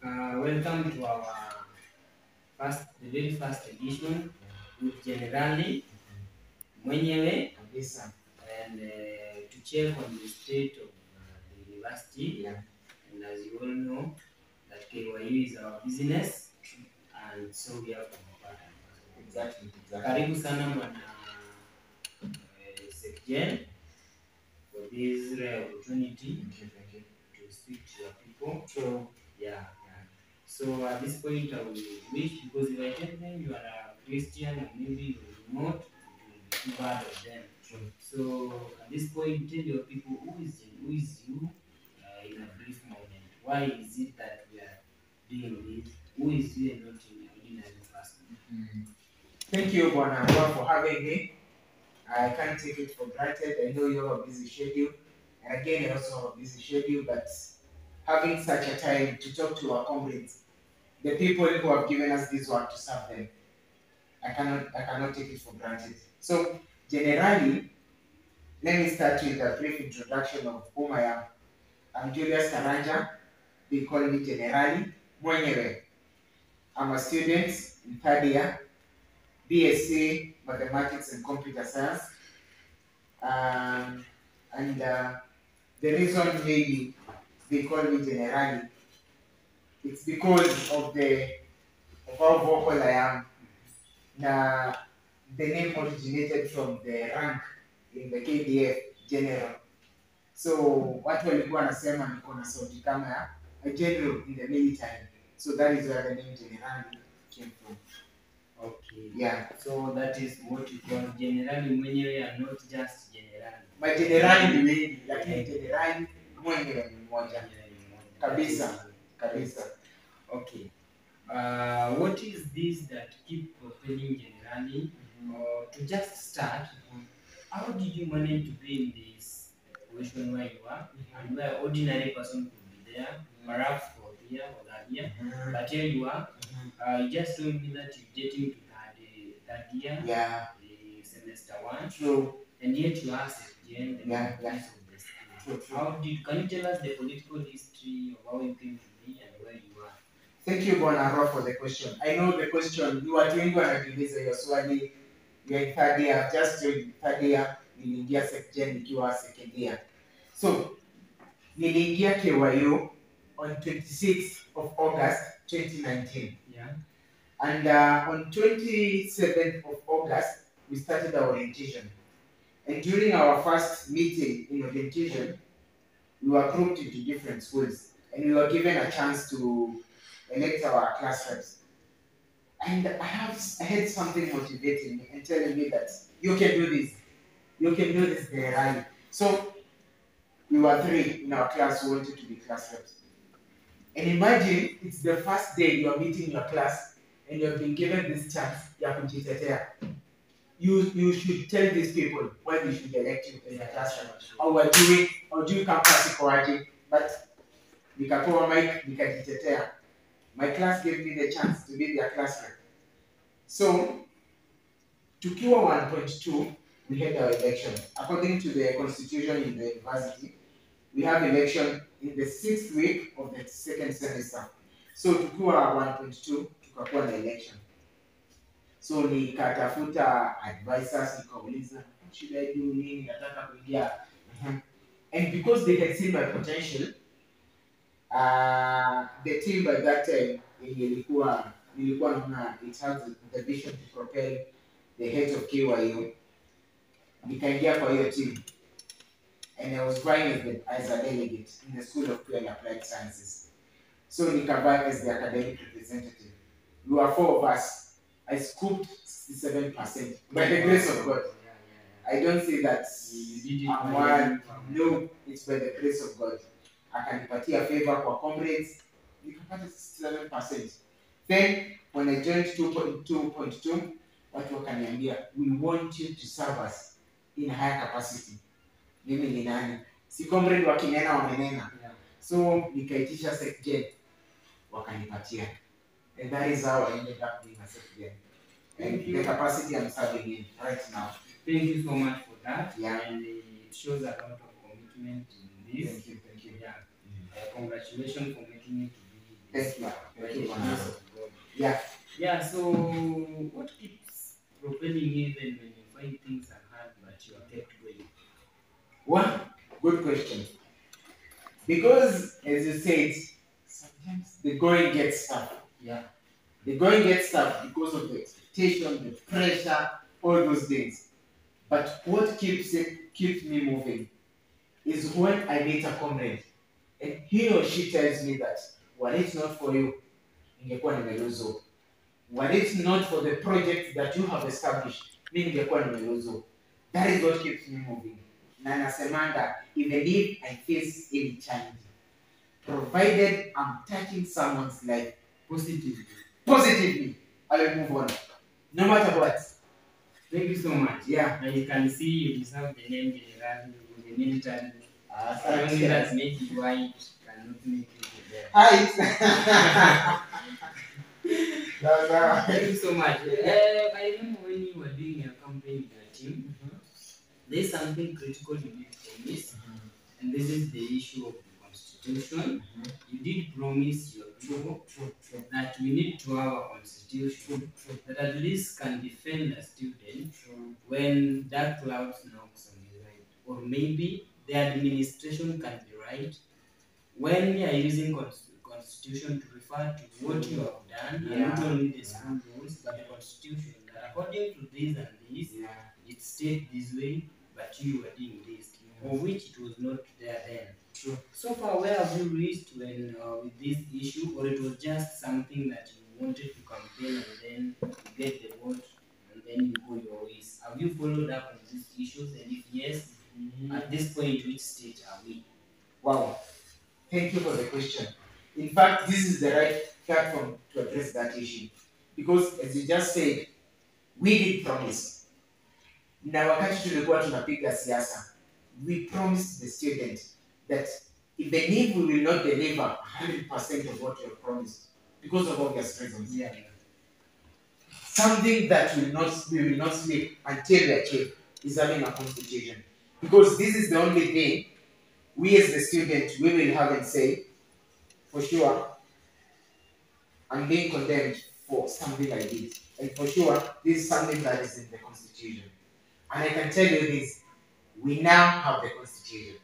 Welcome to our the very first edition with Generali mwenyewe kabisa. and to check on the state of the university. Yeah. And as you all know, that KYU is our business, and so we have to be part of it. Exactly. Karibu sana mwana Sekjen for this rare opportunity Thank you. to speak to your people. So, Yeah. So at this point, I will wish, because if I tell them you are a Christian or maybe you are not, it will be too bad of them. True. So at this point, tell your people who is you in a brief moment. Why is it that we are doing this? Who is you and not an ordinary person? Thank you, Bwana Noah, for having me. I can't take it for granted. I know you have a busy schedule, and again, I also have a busy schedule, but having such a time to talk to our comrades, the people who have given us this work to serve them, I cannot take it for granted. So, generally, let me start with a brief introduction of whom I am. I'm Julius Karanja. They call me Generali Mwenyewe. I'm a student in third year, BSc Mathematics and Computer Science. And the reason maybe they call me Generali, it's because of how vocal I am. Now, the name originated from the rank in the KDF general. So watu walikuwa wanasema niko na sauti kama ya a general in the military. So that is where the name Generali came from. Okay. Yeah. So that is what you call generali mwenyewe and not just generali. My generali ni wengi, lakini generali mwenyewe ni mmoja. Kabisa. Okay. What is this that keep propelling generali? To just start, how did you manage to be in this position where you are, and where ordinary person could be there, perhaps for a year or that year, but here you are. You just told me that you're getting to that year, the semester 1. True. And yet you are second, the Yeah. of the school. Can you tell us the political history of how you came to be and where you are? Thank you, Bwana Roh, for the question. I know the question, you watu wengi wanajiuliza hiyo swali. You are in third year, just in third year, niliingia second nikiwa second year. So, niliingia KYU on 26th of August 2019. Yeah. And on 27th of August, we started our orientation. And during our first meeting in orientation, we were grouped into different schools. And we were given a chance to elect our class reps. And I had something motivating me and telling me that you can do this. You can do this, Generali. So we were 3 in our class who wanted to be class reps. And imagine it's the first day you are meeting your class and you have been given this chance ya kujitetea. You should tell these people why they should elect you as a class rep. Hawajui campus iko aje, but nikapewa mic nikajitetea. My class gave me the chance to be their class rep. So, tukiwa 1.2, we had our election. According to the constitution in the university, we have election in the 6th week of the second semester. So, tukiwa 1.2, tukakuwa na election. So, nikatafuta advisors, nikauliza, should I do nini, nataka kuingia. And because they had seen my potential, the team by that time nilikuwa naona it has the vision to propel the head of KYU. Nikaingia kwa hiyo team and I was vying as a delegate in the School of Pure and Applied Sciences. So nikavie as the academic representative. We were 4 of us. I scooped 67% by the grace of God. I don't say that I'm one. No, it's by the grace of God. Akanipatia favor kwa comrades, nikapata 67%. Then when I joined 2.2, watu wakaniambia, we want you to serve us in higher capacity. Mimi ni nani? Si comrade wakinena wamenena. So nikaitisha secgen, wakanipatia. And that is how I ended up being a secgen. And the capacity I'm serving in right now. Thank you so much for that. Yeah. And it shows a lot of commitment in this. Thank you. Yeah. Congratulations for making it to be Thank you. by Thank the you, grace Bwana. of God. Yeah. Yeah, so what keeps propelling even when you find things are hard but you are kept going? One good question. Because as you said, sometimes the going gets tough. Yeah. The going gets tough because of the expectation, the pressure, all those things. But what keeps me moving is when I meet a comrade and he or she tells me that were it not for you, ningekuwa nimeluzo. Were it not for the project that you have established, mi ningekuwa nimeluzo. That is what keeps me moving. Na nasemanga, even if I face any challenge, provided I'm touching someone's life positively, I will move on. No matter what. Thank you so much. Yeah. And you can see you deserve the name General with the military. Only Yes. that make you white cannot make you there. Hi. Thank you so much. I remember when you were doing your campaign with your team, there's something critical you did promise, and this is the issue of the constitution. You did promise your people that we need to have a constitution that at least can defend the student when dark clouds knocks on his head. Or maybe the administration can be right when we are using constitution to refer to what you have done, and not only the school rules, but the constitution that according to this and this, it states this way, but you were doing this, of which it was not there then. True. So far, where have you reached when with this issue, or it was just something that you wanted to campaign and then you get the vote and then you go your ways? Have you followed up on these issues? And if yes, at this point, which stage are we? Wow. Thank you for the question. In fact, this is the right platform to address that issue. Because as you just said, we did promise. Na wakati tulikuwa tunapiga siasa, we promised the student that even if we will not deliver 100% of what we have promised, because of obvious reasons, something that we will not sleep until we achieve is having a constitution. Because this is the only thing we as the student, we will have and say, for sure, I'm being condemned for something I did. And for sure, this is something that is in the constitution. And I can tell you this, we now have the constitution.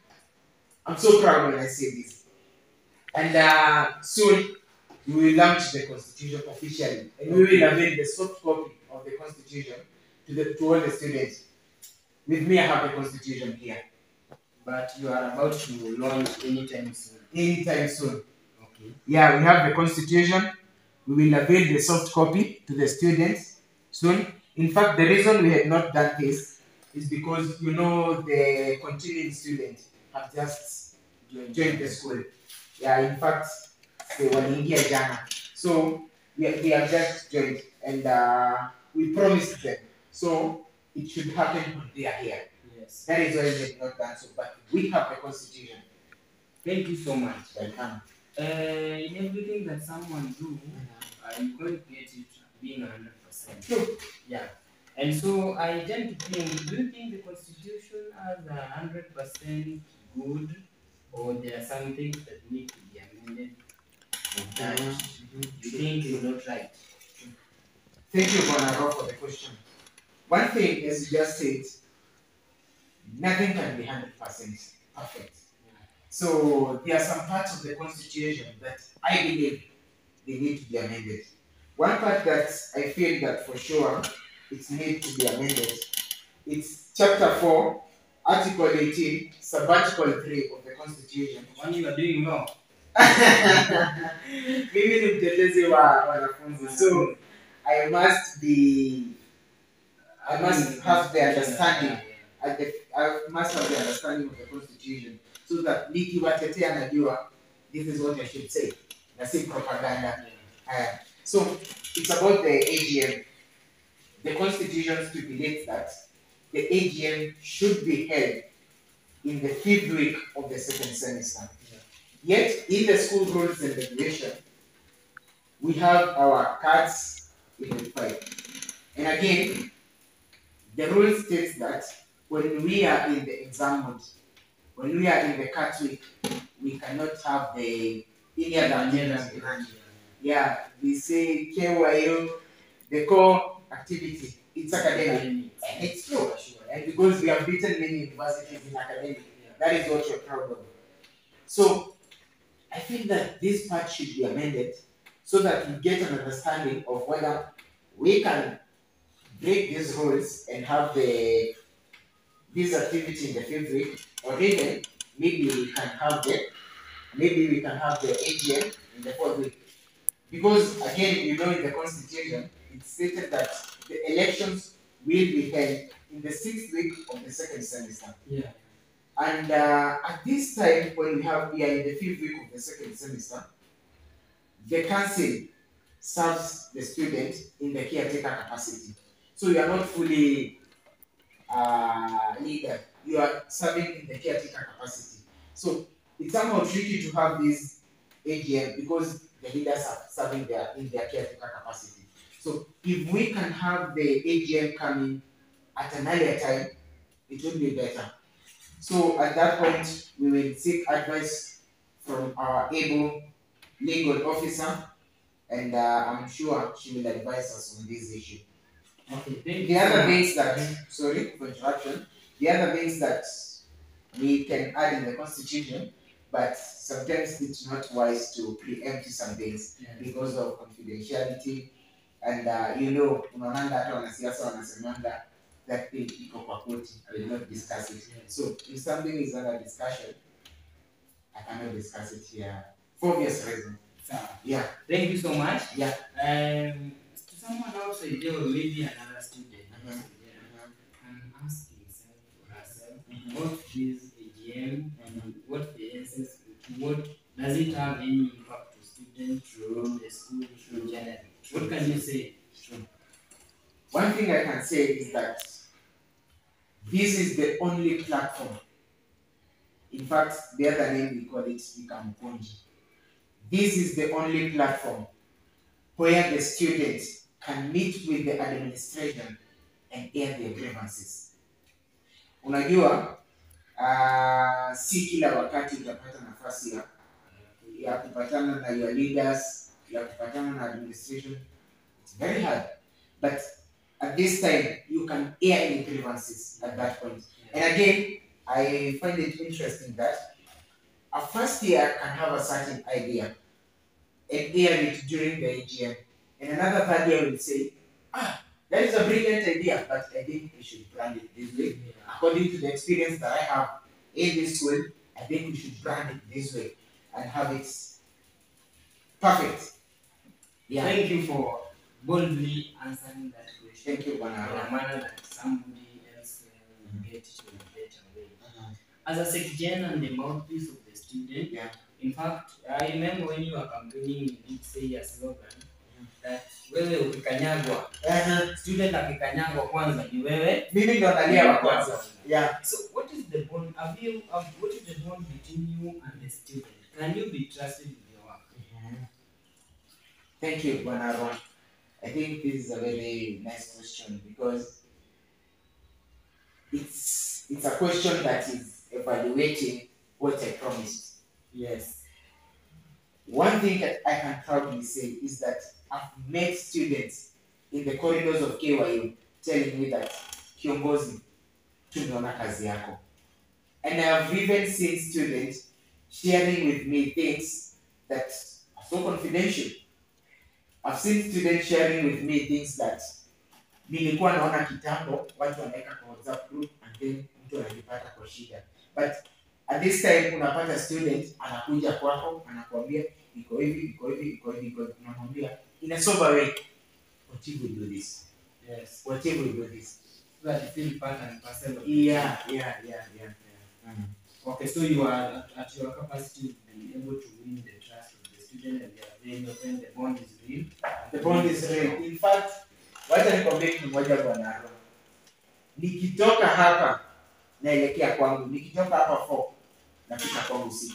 I'm so proud when I say this. And soon, we will launch the constitution officially. And we will avail the soft copy of the constitution to all the students. With me, I have the constitution here. But you are about to launch anytime soon. Anytime soon. Okay. Yeah, we have the constitution. We will avail the soft copy to the students soon. In fact, the reason we had not done this is because, the continuing students have just joined the school. Yeah, in fact, they were in here jana. So, we have just joined and we promised them. So, it should happen when they are here. Yes. That is why we have not done so. But we have the constitution. Thank you so much. Welcome. In everything that someone do, you can't get it being 100%. True. Yeah. And so I tend to think, do you think the constitution has 100% good, or there are some things that need to be amended that you think is not right? Thank you, Bonaro, for the question. One thing, as you just said, nothing can be 100% perfect. So there are some parts of the constitution that I believe they need to be amended. One part that I feel that for sure it needs to be amended, it's chapter 4, article 18, sabbatical 3 of the constitution. When you are doing well. Mimi ni mtetezi wa wanafunzi. So I must have the understanding. I must have the understanding of the constitution so that nikiwatetea najua this is what I should say. Na si propaganda. So it's about the AGM. The constitution stipulates that the AGM should be held in the 5th week of the 2nd semester. Yet in the school rules and regulation, we have our cards identified. And again, the rule states that when we are in the exam mode, when we are in the cut week, we cannot have the any other Any activity. other Yeah, we say KYU, the core activity, it's academic. And it's true. And because we have beaten many universities in academic, that is what you're proud of. So I feel that this part should be amended so that we get an understanding of whether we can break these rules and have this activity in the fifth week, or even maybe we can have the AGM in the fourth week. Because again, in the constitution, it's stated that the elections will be held in the sixth week of the second semester. Yeah. And at this time, when we are in the fifth week of the second semester, the council serves the student in the caretaker capacity. So you are not fully leader, you are serving in the caretaker capacity. So it's somehow tricky to have this AGM because the leaders are serving in their caretaker capacity. So if we can have the AGM coming at an earlier time, it would be better. So at that point, we will seek advice from our able legal officer, and I'm sure she will advise us on this issue. Okay. The other things that, sorry for interruption, the other things that we can add in the constitution, but sometimes it's not wise to preempt some things because of confidentiality. And unaonanga hata wanasiasa wanasemanga that thing iko kwa koti, I will not discuss it. So if something is under discussion, I cannot discuss it here for obvious reasons. Yeah. Thank you so much. Yeah. To someone outside there, or maybe another student, I'm asking herself, what is AGM and what the essence, what does it have any impact to students, to the school, in general? What can you say? One thing I can say is that this is the only platform. In fact, the other name we call it Ikamukonji. This is the only platform where the students can meet with the administration and air their grievances. Unajua, si kila wakati utapata nafasi ya kupatana na your leaders, ya kupatana na administration. It's very hard. But at this time, you can air any grievances at that point. And again, I find it interesting that a first year can have a certain idea and air it during the AGM. And another third year will say, that is a brilliant idea, but I think we should brand it this way. According to the experience that I have in this school, I think we should brand it this way and have it perfect. Yeah. Thank you for boldly answering that question. Thank you, Bwana. In a manner that somebody else will get it in a better way. As a secretary and the mouthpiece of the student, in fact, I remember when you were campaigning, you did say a slogan that wewe ukikanyagwa, student akikanyagwa kwanza ni wewe, mimi ndo nalia wa kwanza. Yeah. So what is the bond? What is the bond between you and the student? Can you be trusted with your work? Thank you, Bwana Ron. I think this is a very nice question because it's a question that is evaluating what I promised. Yes. One thing that I can proudly say is that I've met students in the corridors of KYU telling me that kiongozi, tumeona kazi yako. And I have even seen students sharing with me things that are so confidential. I've seen students sharing with me things that nilikuwa naona kitambo watu wanaweka kwa WhatsApp group and then mtu anajipata kwa shida. But at this time unapata student anakuja kwako anakuambia iko hivi, unamwambia in a sober way, what you will do this. Yes. What you will do this. So that you feel part and parcel of Yeah. Okay, so you are at your capacity to be able to win the trust of the student and they are very open, the bond is real. The bond is real. In fact, wacha nikwambie kitu moja Bwana. Nikitoka hapa naelekea kwangu, nikitoka hapa 4 nafika kwangu 6.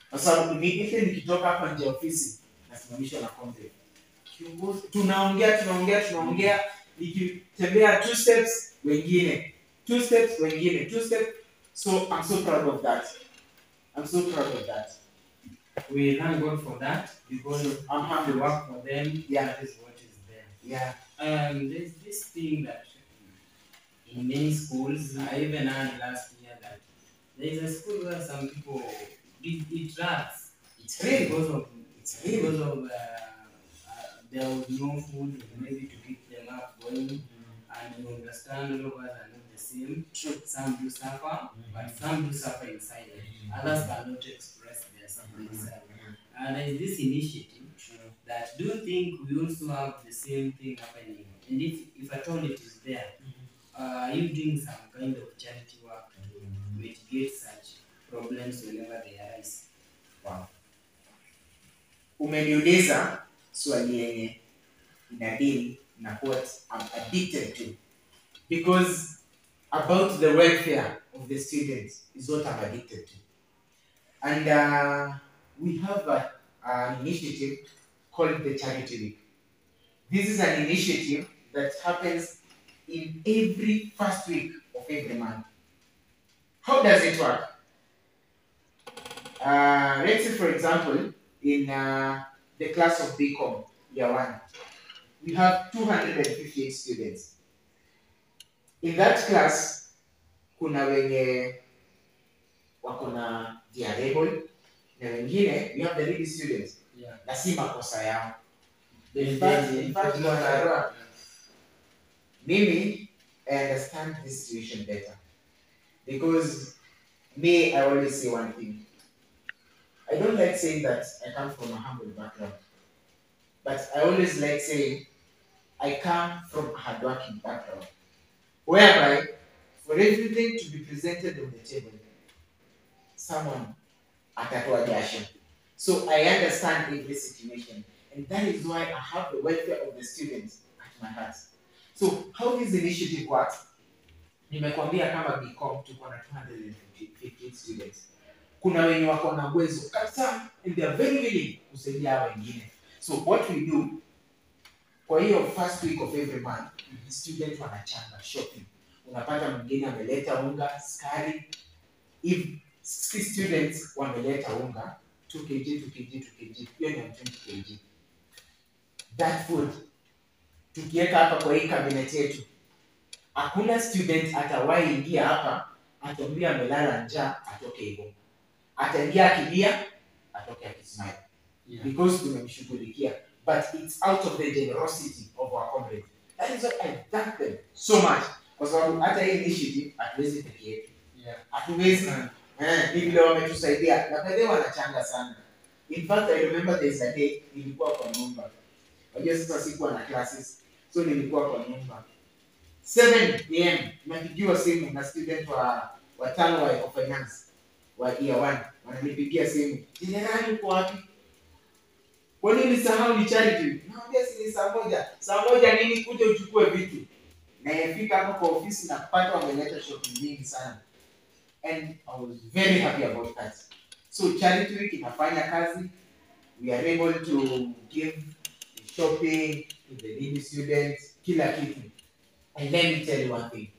Kwa sababu nikitoka hapa nje ofisi nasimamishwa na kombe. Kiongozi tunaongea nikitembea 2 steps wengine 2 steps wengine 2 steps. So I'm so proud of that. We thank God for that because I'm if humbled. you work for them, Yeah. that is what is there. Yeah. There's this thing that in many schools, I even heard last year that there is a school where some people it rats. It's real. Because of It's real. there was no food maybe to keep them up going, and you understand all of us are not the same. True. Some do suffer, but some do suffer in silence. Others cannot express their suffering themselves. And there is this initiative that do you think we also have the same thing happening? And if at all it is there, are you doing some kind of charity work to mitigate such problems whenever they arise? Wow. Umeniuliza swali yenye inadili na what I'm addicted to, because about the welfare of the students is what I'm addicted to. And we have an initiative called the Charity Week. This is an initiative that happens in every first week of every month. How does it work? Let's say, for example, in the class of BCom year 1, we have 258 students. In that class, kuna wenye wako na disabled na wengine we have the needy students. Yeah. Na si makosa yao. In fact, Mimi, I understand this situation better. Because me, I always say one thing. I don't like saying that I come from a humble background. But I always like saying I come from a hardworking background. Whereby, for everything to be presented on the table, someone atatoa jasho. So I understand every situation. And that is why I have the welfare of the students at my heart. So how this initiative works, nimekwambia kama BCom tuko na 258 students. Kuna wenye wako na uwezo kabisa and they are very willing kusaidia wengine. So what we do, kwa hiyo first week of every month, students wanachanga shopping. Unapata mwingine ameleta unga, sukari. If 6 students wameleta unga, 2 kg, 2 kg, 2 kg, hiyo ni 20 kg. That food, tukiweka hapa kwa hii cabinet yetu, hakuna student atawahi ingia hapa atuambia amelala njaa atoke hivyo. Ataingia akilia, atoke akismile. Yeah. Because tumemshughulikia. But it's out of the generosity of our comrades. That is why I thank them so much. Kwa sababu hata hii initiative hatuwezi peke yetu. Yeah. Hatuwezi. Ni vile wametusaidia. Na baadaye wanachanga sana. In fact, I remember there's a day nilikuwa kwa nyumba. Wajua sasa sikuwa na classes. So nilikuwa kwa nyumba. 7 am napigiwa simu na student wa tano wa finance wa year 1. Wananipigia simu. Jenerali uko wapi? Kwa nini ulisahau ni charity? Naambia si saa moja. Saa moja nini kuja uchukue vitu. Na yafika hapo kwa ofisi na kupata wameleta shopping mingi sana. And I was very happy about that. So Charity Week inafanya kazi. We are able to give shopping to the needy students, kila kitu. And let me tell you one thing.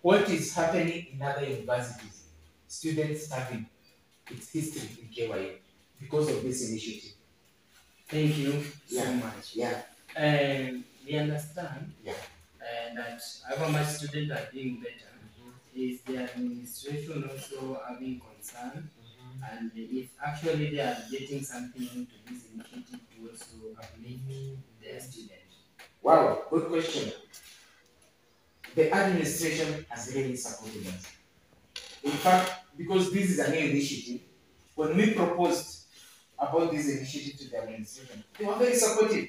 What is happening in other universities, students starving, it's history in KYU because of this initiative. Thank you so much. Yeah. We understand that however much students are doing better, is the administration also having concern, and if actually they are getting something into this initiative to also uplift their students. Wow, good question. The administration has really supported us. In fact, because this is a new initiative, when we proposed about this initiative to the administration, they were very supportive.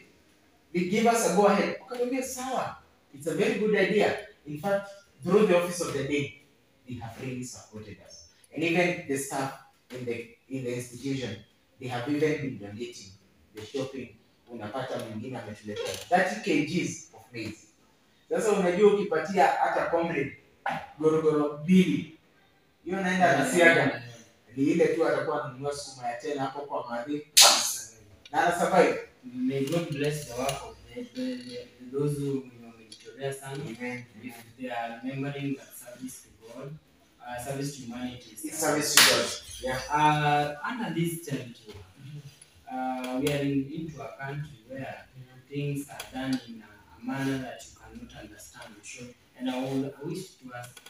They gave us a go-ahead. Okay, sawa. It's a very good idea. In fact, through the office of the day, they have really supported us. And even the staff in the institution, they have even been donating the shopping. Unapata mwingine ametuletea 30 kgs of maize. Sasa unajua ukipatia hata comrade gorogoro mbili, hiyo naenda nasiaga. Ni ile tu atakuwa ananunua sukuma ya tena hapo kwa madhi. Na survive. May God bless the work of those who wamejitolea sana. If they are remembering that service to God, service to humanity. It's service to God. Yeah. Under this charity, we are into a country where things are done in a manner that you cannot understand. Sure. And I wish to ask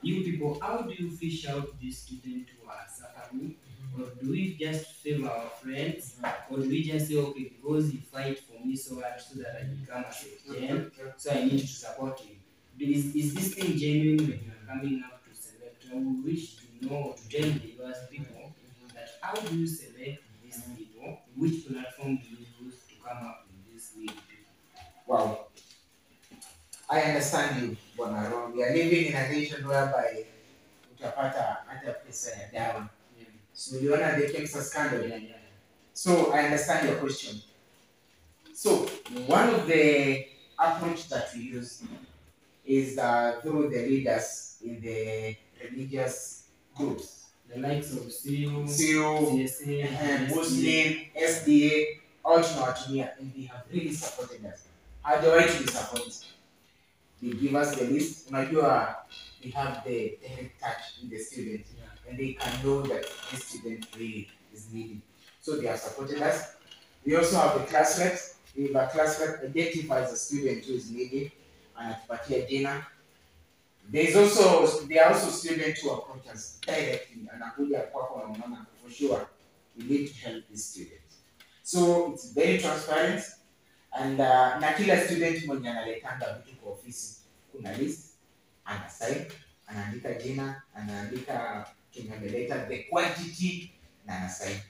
you people, how do you fish out these students who are suffering? Or do we just favor our friends? Or do we just say, okay, because he fight for me so hard so that I become a Christian, so I need to support him? Is this thing genuine when you are coming up to select? I would wish to know, to tell the US people that how do you select these people? Which platform do you use to come up with these needy people? Wow. I understand you, Bwana Ron. We are living in a nation whereby utapata hata pesa ya dawa. So you wanna the cancer scandal. So I understand your question. So one of the approach that we use is through the leaders in the religious groups. The likes of CU, CSA, Muslim, SDA, all tunawatumia, and they have really supported us. Hajawahi to disappoint. They give us the list. Unajua, they have the direct touch with the student, and they can know that this student really is needy. So they have supported us. We also have the class reps. If a class rep identifies a student who is needy, anatupatia jina. There are also students who approach us directly, anakuja kwako na unaona for sure we need to help this student. So it's very transparent, and na kila student mwenye analetanga vitu kwa ofisi kuna list, ana sign, anaandika jina, anaandika kenye ameleta, the quantity, na ana sign.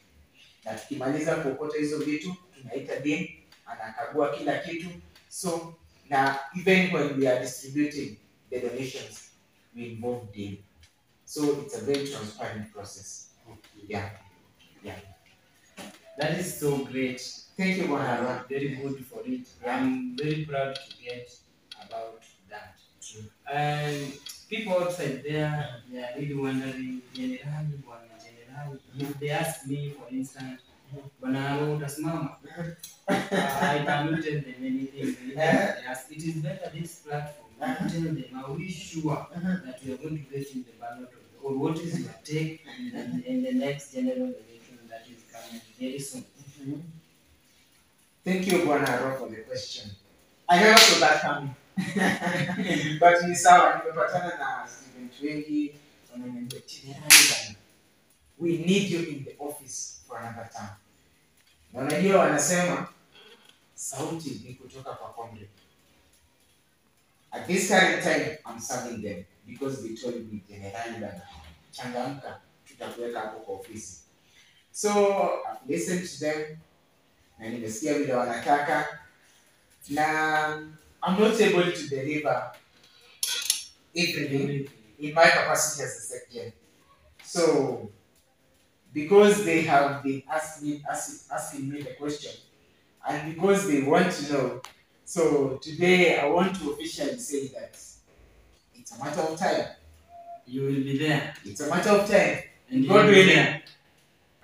Na tukimaliza kuokota hizo vitu tunaita dean, anakagua kila kitu. So na even when we are distributing the donations, we involve dean. So it's a very transparent process. Yeah. That is so great. Thank you, Bwana. Very good for it. I'm very proud to get about that. And people outside there, they are really wondering, generally, if they ask me, for instance, Bwana utasimama, I cannot tell them anything. It is better this platform. Tell them, are we sure that we are going to get in the ballot, or what is your take in the next general election that is coming very soon? Thank you, Bwana Ro, for the question. I never saw that coming. But ni sawa, nimepatana na student wengi wananiambia generally we need you in the office for another term. Na unajua wanasema sauti ni kutoka kwa Kombe. At this current time I'm serving them because they told me generally that changamka tutakuweka hapo kwa ofisi. So I've listened to them na nimesikia vile wanataka, na I'm not able to deliver everything in my capacity as a secretary. So because they have been asking me the question, and because they want to know, so today I want to officially say that it's a matter of time. You will be there. It's a matter of time. And God willing, there.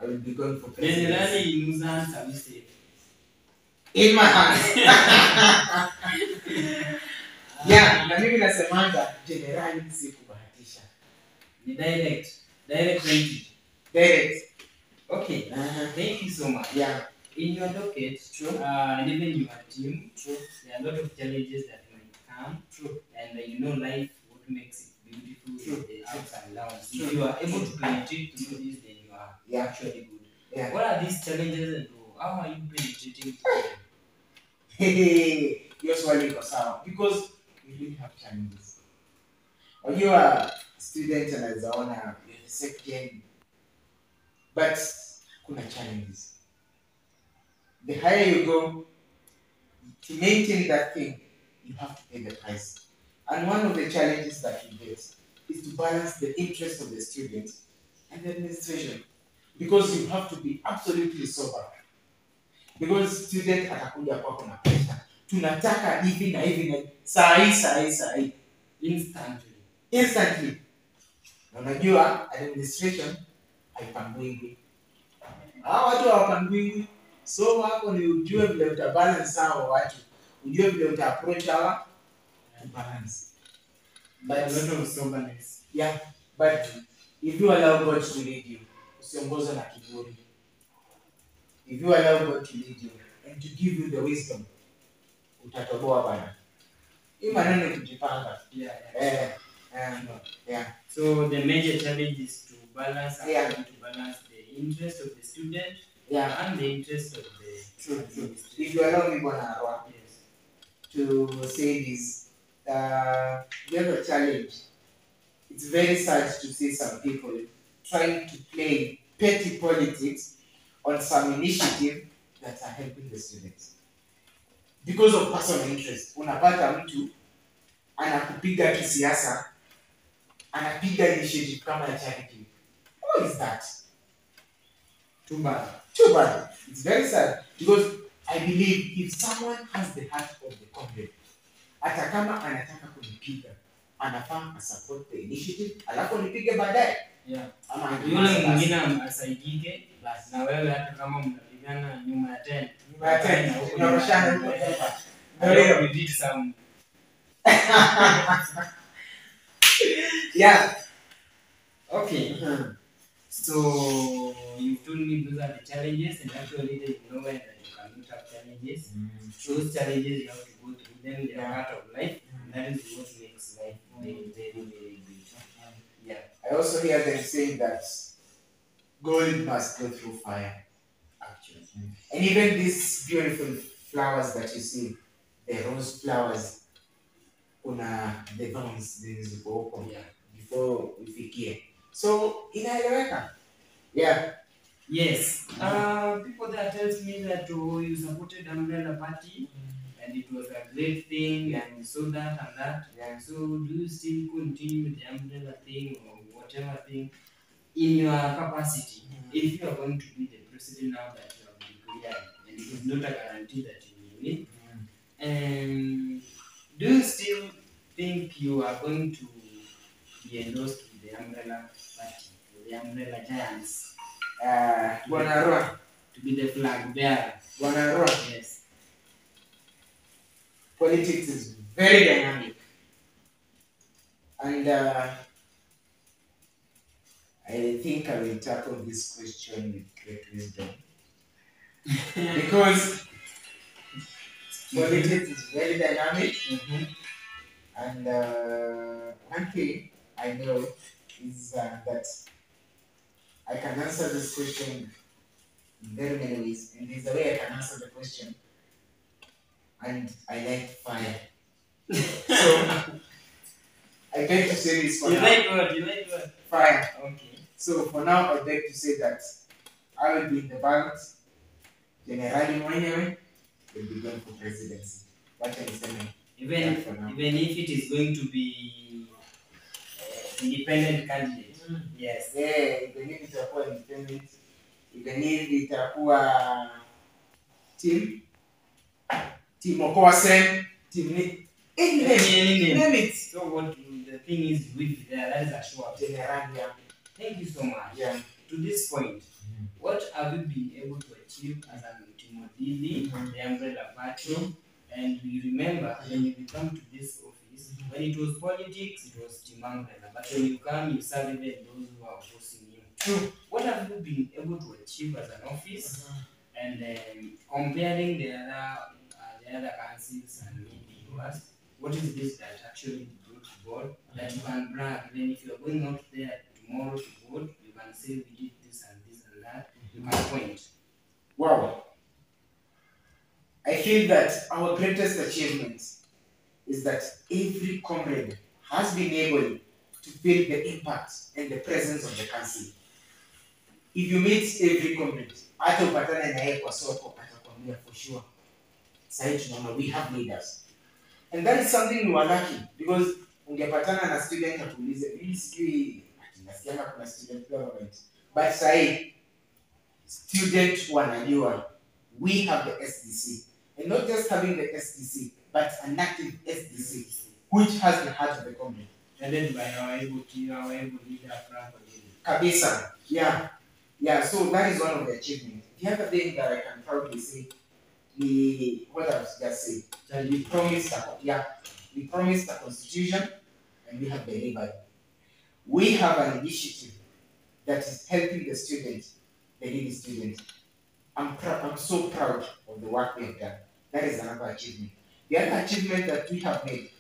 I will be going for president. Generally, in Luzon, service In my hands. Yeah, na mimi nasemanga generali si kubahatisha. Ni direct 20. Direct. Okay. Thank you so much. Yeah. In your docket, and even your team, there are a lot of challenges that might come. And you know life, what makes it beautiful, the ups and downs. If you are able to penetrate through this, then you are actually good. Yeah. What are these challenges and how are you penetrating through them? Hiyo swali iko sawa because we really have challenges. Unajua student anaweza ona you're the second, but kuna challenges. The higher you go, to maintain that thing, you have to pay the price. And one of the challenges that you get is to balance the interest of the student and the administration, because you have to be absolutely sober. Because student atakuja kwako na pressure. Tunataka hivi na hivi na saa hii. Instantly. Na unajua administration haipangwi. Hao watu hawapangwi. So hapo ni ujue vile utabalance hao watu. Ujue vile utaapproach hawa to balance. But a lot of soberness. Yeah, but if you allow God to lead you, usiongozwe na kiburi. if you allow God to lead you and to give you the wisdom, utatoboa bana. Hii maneno ni kujipanga. Sure. Yeah. So the major challenge is to balance, Yeah. to balance the interest of the student, Yeah. and the interest of the True. If you allow me, Bwana Arwa, yes. to say this, the other challenge, it's very sad to see some people trying to play petty politics on some initiative that are helping the students. Because of personal interest, unapata mtu anakupiga kisiasa, anapiga initiative kama ya charity. What is that? Too bad. It's very sad because I believe if someone has the heart of the comrade, hata kama anataka kunipiga, anafaa support the initiative, alafu nipige baadaye. Yeah. Ama yule mwingine asaidike basi, na wewe hata kama mnapigana nyuma ya tent, tunoroshana huko hapa. ndio we did some. Yeah. Okay. So you told me those are the challenges, and actually there is nowhere that you cannot have challenges. Those challenges you have to go through them. They are part of life. And that is what makes life very, very, very good. Yeah. I also hear them saying that gold must go through fire. Actually. And even these beautiful flowers that you see, the rose flowers, kuna the thorns ziko huko before ufikie. So inaeleweka. Yeah. Yes. People that tells me that you supported Umbrella Party and it was a great thing and so that and that. Yeah. So do you still continue with the Umbrella thing or whatever thing in your capacity? If you are going to be the president now that you have declared, and it is not a guarantee that you will win, and do you still think you are going to be endorsed with the Umbrella Party, the Umbrella Giants? Bwana Arwa, to be the flag bearer. Bwana Arwa, Yes. politics is very dynamic. And I think I will tackle this question with great wisdom. Because politics is very dynamic. And one thing I know is that I can answer this question in very many ways, and there's a way I can answer the question. And I like fire. So I beg to say this for You now. like what? Fire. Okay. So for now, I beg to say that I will be in the ballot. Generali mwenyewe will be going for presidency. What can you say? Even if it is going to be independent candidate. Yes. Yeah, even if itakuwa independent, even if itakuwa team Okoa Sen, team any name it. So what the thing is with there, that is a sure. Generali. Thank you so much. Yeah. To this point, what have you been able to achieve as an Timothy, the Umbrella Party? And we remember when you come to this office, when it was politics, it was Team Umbrella. But when you come, you serve even those who are opposing you. True. What have you been able to achieve as an office? And comparing the other councils and maybe yours, what is this that actually brought to board that you can brag? Then if you are going out there tomorrow to vote, you can say we did this and this and that. You can point. Wow. I feel that our greatest achievement is that every comrade has been able to feel the impact and the presence of the council. If you meet every comrade, hata upatane na yeye kwa soko, atakwambia for sure. Sasa tunaona we have leaders. And that is something we are lucky because ungepatana na student atuulize, mimi sijui nasikia kuna student government. But sasa student wanajua we have the SDC. And not just having the SDC, but an active SDC, which has the heart of the community. And then by our able leader, Frank Kabisa. Yeah, so that is one of the achievements. The other thing that I can proudly say, what I was just saying, that we promised a constitution and we have delivered. We have an initiative that is helping the students, the needy students. I'm so proud of the work we have done. That is another achievement. The other achievement that we have made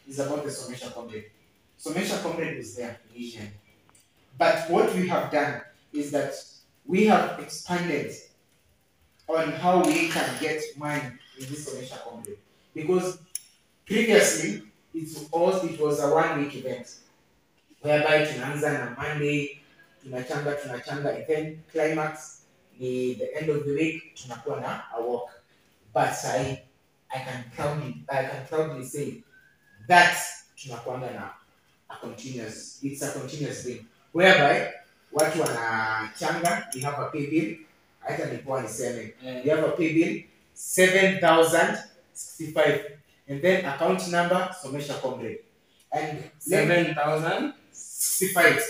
is about the Somesha Comrade. Somesha Comrade is there initially. But what we have done is that we have expanded on how we can get money in this Somesha Comrade. Because previously, it was a 1 week event whereby tunaanza na Monday, tunachanga, and then climax ni the end of the week tunakuwa na a walk. But I can proudly say that tunakuanga na it's a continuous thing whereby watu wanachanga, we have a pay bill, hata nipoa niseme, we have a pay bill 7,065 and then account number Somesha Comrade and 7,065.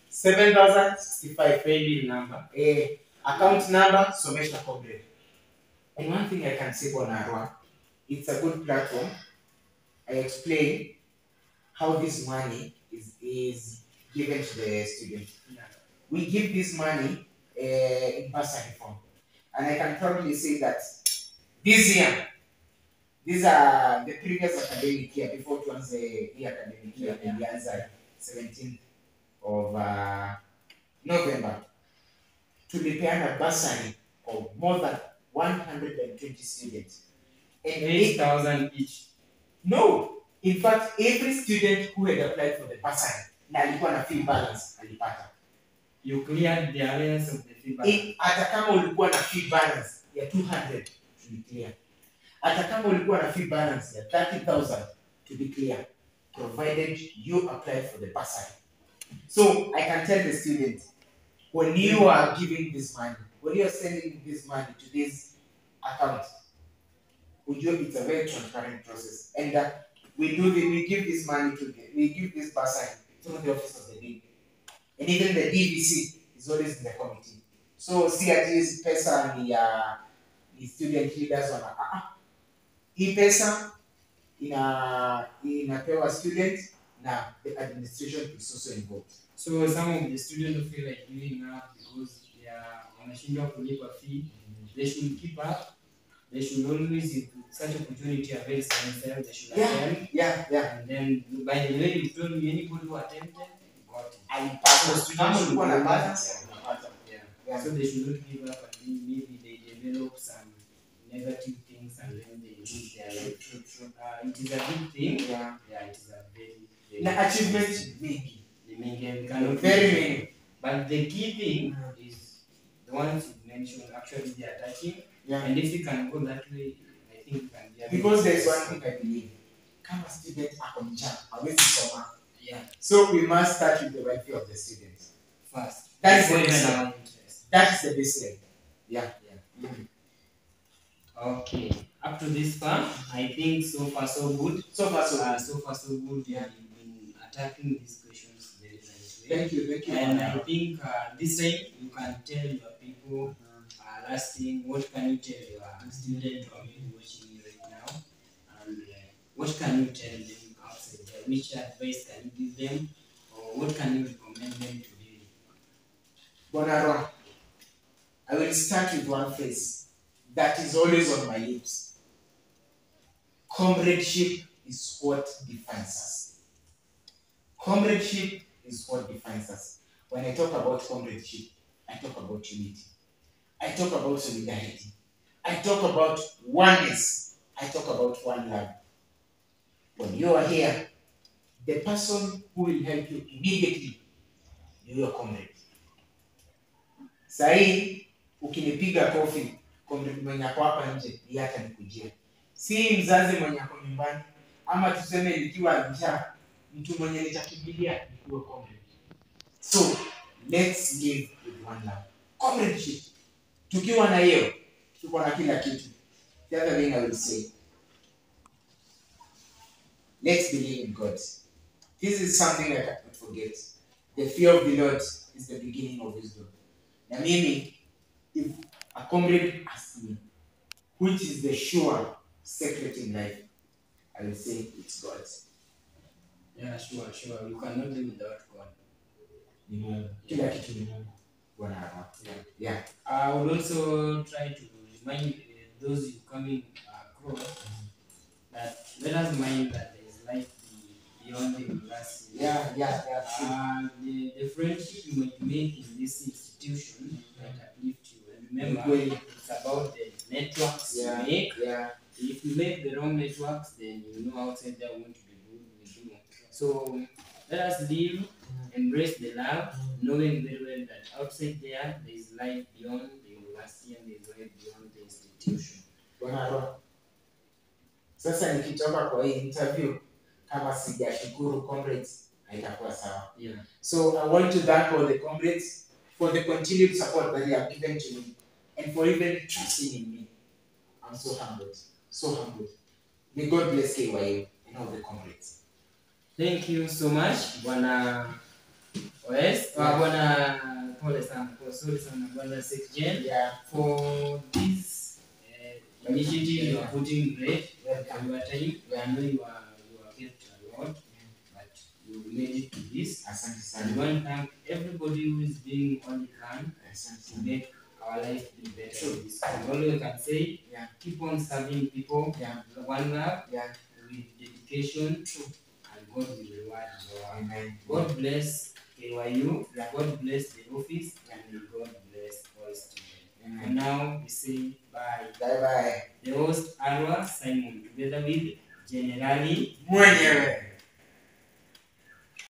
7,065 Pay bill number. Account number Somesha Comrade. And one thing I can say about Narwa, it's a good platform. I explain how this money is given to the student. Yeah. We give this money in bursary form. And I can proudly say that this year, these are the previous academic year, before it was the academic year, and the answer 17th of November, tulipeana bursary of more than 120 students. And 8,000 each. No, in fact, every student who had applied for the bursary na alikuwa na fee balance alipata. You cleared the arrears of the fee balance. Hata kama ulikuwa na fee balance ya 200 to be clear. Hata kama ulikuwa na fee balance ya 30,000 to be clear, provided you applied for the bursary. So I can tell the student, when you are giving this money, when you are sending this money to this account, it's a very transparent process, and we give this money we give this bursary through the office of the dean, and even the DVC is always in the committee. So CRT's pesa ni student leaders wana hii pesa inapewa student na the administration is also involved. So some of the students feel like giving up because they are wanashindwa kulipa fee. They should keep up. They should always, if such opportunity avails themselves, they should attend. Yeah. And then, by the way, you told me anybody who attempted, got it. I pass. So students should So they should not give up and maybe they develop some negative things and then they lose their life. True. It is a good thing. Yeah, it is a very the achievement big. We cannot Very many. But the key thing is the ones you mentioned, actually they are touching. Yeah. And if you can go that way, I think you can be because there is one thing I believe. Kama student ako njaa, hawezi soma. Yeah. So we must start with the welfare of the students first. That is the baseline. That is the baseline. Yeah. Mm-hmm. Okay. Up to this far, I think so far so good. So far so good. Yeah. You've been attacking these questions very nicely. Thank you. And I think this time you can tell your people. Last thing, what can you tell your students or people watching you right now? And what can you tell them outside there? Which advice can you give them? Or what can you recommend them to do? Bonarwa, I will start with one phrase that is always on my lips. Comradeship is what defines us. Comradeship is what defines us. When I talk about comradeship, I talk about unity. I talk about solidarity. I talk about oneness. I talk about one love. When you are here, the person who will help you immediately is your comrade. Sahi ukinipiga kofi, comrade mwenye ako hapa nje, yeye atanikujia. Si mzazi mwenye ako nyumbani, ama tuseme nikiwa njaa, mtu mwenye nitakimbilia ni kuwa comrade. So, let's live with one love. Comradeship. Tukiwa na hiyo, tuko na kila kitu. The other thing I will say, let's believe in God. This is something I cannot forget. The fear of the Lord is the beginning of wisdom. Na mimi, if a comrade asks me, which is the sure secret in life, I will say it's God. Yeah, sure. You cannot live without God. Ni Mungu. Kila kitu ni Mungu. Yeah. I would also try to remind those you coming across that let us mind that there is life beyond the university. The friendship you might make in this institution might uplift you. And remember, it's about the networks you make. If you make the wrong networks, then you know outside there won't be good with you. So let us live, embrace the love, knowing very well that outside there is life beyond the university and there is life beyond the institution. Sasa nikitoka kwa hii interview kama sijashukuru comrades haitakuwa sawa. So I want to thank all the comrades for the continued support that they have given to me and for even trusting in me. I'm so humbled. So humbled. May God bless KYU and all the comrades. Thank you so much, Bwana OS, Bwana pole sana, sorry sana, Bwana Sekjen, for this initiative you are putting great. Welcome. Your time, I know you are kept a lot, but you made it to this. And we want to thank everybody who is doing all they can to make our life be better in this country. All we can say, keep on serving people, one love, with dedication, and God will reward you. Amen. God bless KYU, God bless the office, and may God bless all students. And now we say bye. Bye bye.